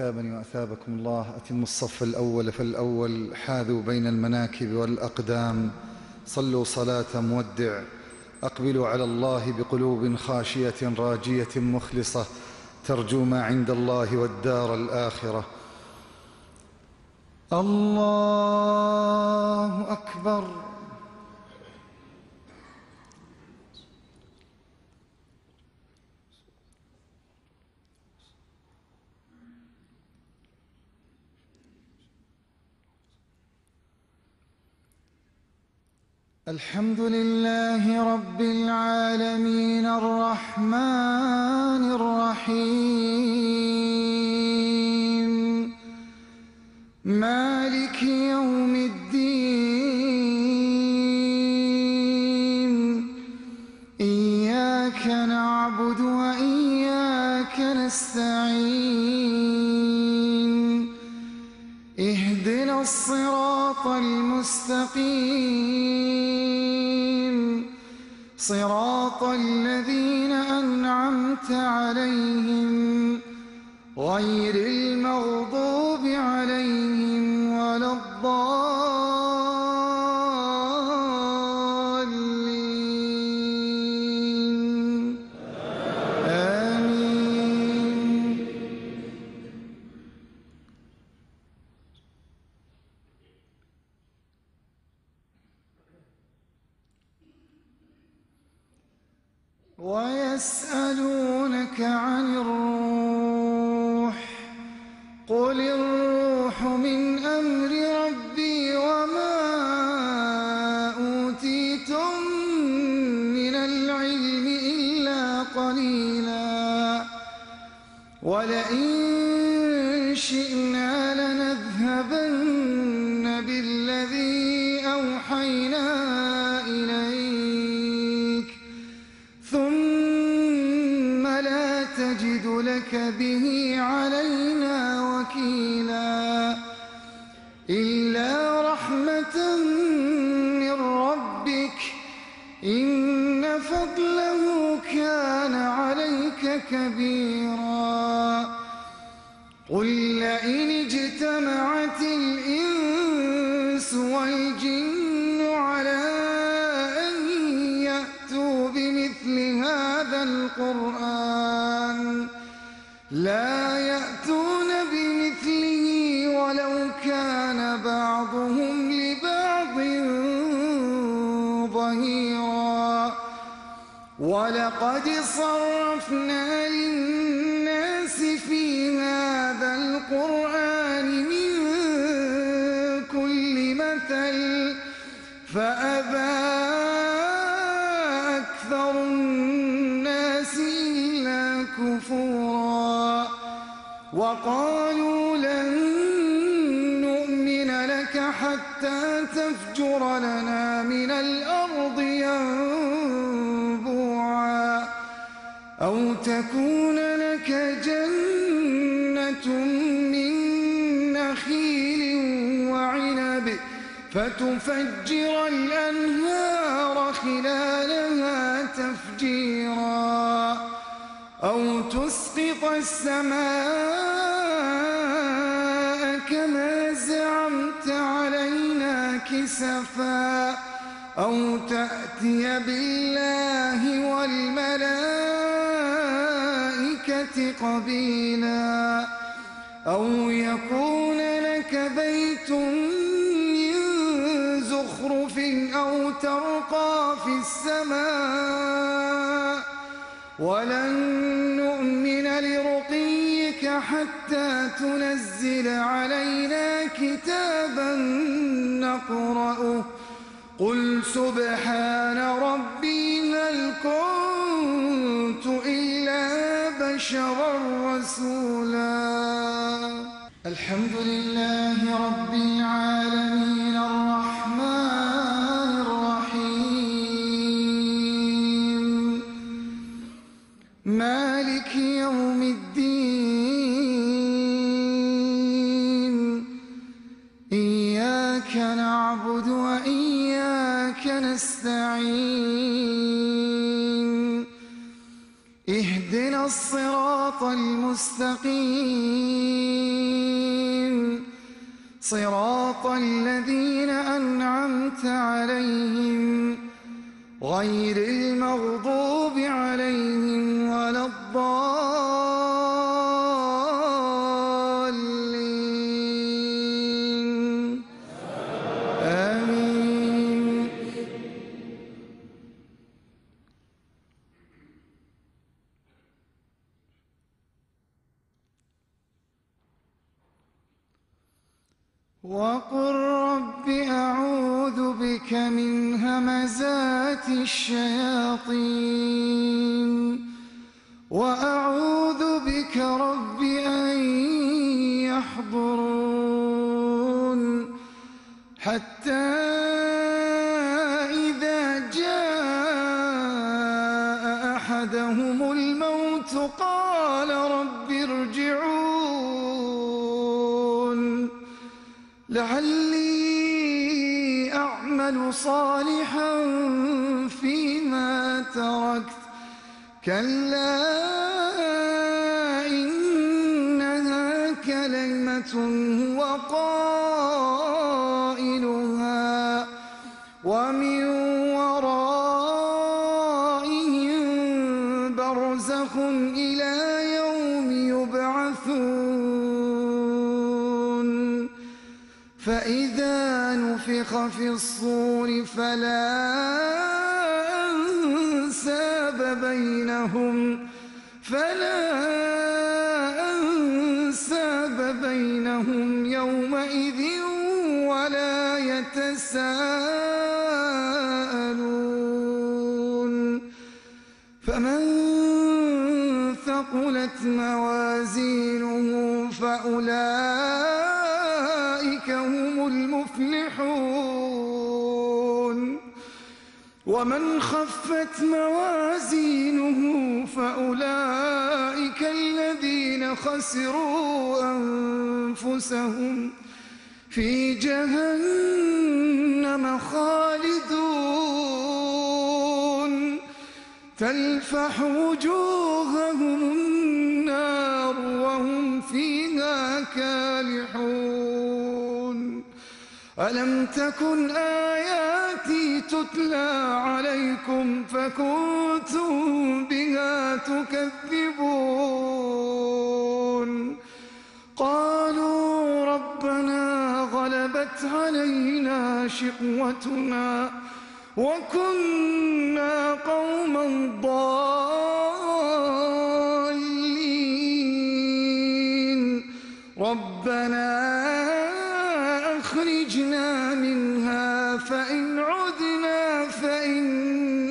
أثابني وأثابكم الله. أتموا الصف الأول فالأول، حاذوا بين المناكب والأقدام، صلوا صلاة مودع، أقبلوا على الله بقلوب خاشية راجية مخلصة ترجو ما عند الله والدار الآخرة. الله أكبر. الحمد لله رب العالمين الرحمن الرحيم مالك يوم الدين. إياك نعبد وإياك نستعين. اهدنا الصراط المستقيم، صراط الذين أنعمت عليهم غير المغضوب عليهم ولا الضالين. آمين. ويسألونك عن الروح، قل الروح من أمر ربي وما أوتيتم من العلم إلا قليلا ولئن شئنا لنذهبن بالذي أوحينا إليك ثم لا تجد لك به علينا وكيلا إلا رحمة من ربك إن فضله كان عليك كبيرا. قل لئن اجتمعت الإنس والجن على أن يأتوا بمثل هذا القرآن لا يأتون بمثله ولو كان بعضهم لبعض ظهيرا. ولقد صرفنا للناس في هذا القرآن من كل مثل فأبى أكثر الناس إلا كفورا. وقالوا لن نؤمن لك حتى تفجر لنا من الأرض ينبوعا أو تكون لك جنة من نخيل وعنب فتفجر الأنهار خلالها تفجيرا أو تسقط السماء كما زعمت علينا كسفا أو تأتي بالله والملائكة قبيلا أو يكون لك بيت من زخرف أو ترقى في السماء ولن نؤمن لرقيك حتى تنزل علينا كتابا نقرأه قل سبحان ربي هل كنت إلا بشرا رسولا. الحمد لله رب العالمين الرحمن الرحيم مالك يوم الدين. إياك نعبد وإياك نستعين. اهدنا الصراط المستقيم صراط الذين أنعمت عليهم غير المغضوب عليهم ولا الضالين آمين. وقل رب أعوذ بك من همزات الشياطين وأعوذ بك رب أن يحضرون حتى إذا جاء أحدهم الموت قال رب ارجعون لعلي أعمل صالحا فيما تركت كلا إنها كلمة هو قائلها ومن ورائهم برزخ إلى يوم يبعثون فإذا نفخ في الصور فلا أنساب بينهم يومئذ ولا يتساءلون فمن ثقلت موازينه فأولئك هم المفلحون ومن خفت موازينه فأولئك الذين خسروا أنفسهم في جهنم خالدون تلفح وجوههم النار وهم فيها كالحون ألم تكن آياتي تتلى عليكم فكنتم بها تكذبون قالوا ربنا غلبت علينا شقوتنا وكنا قوما ضالين ربنا أخرجنا منها فإن عدنا فإنا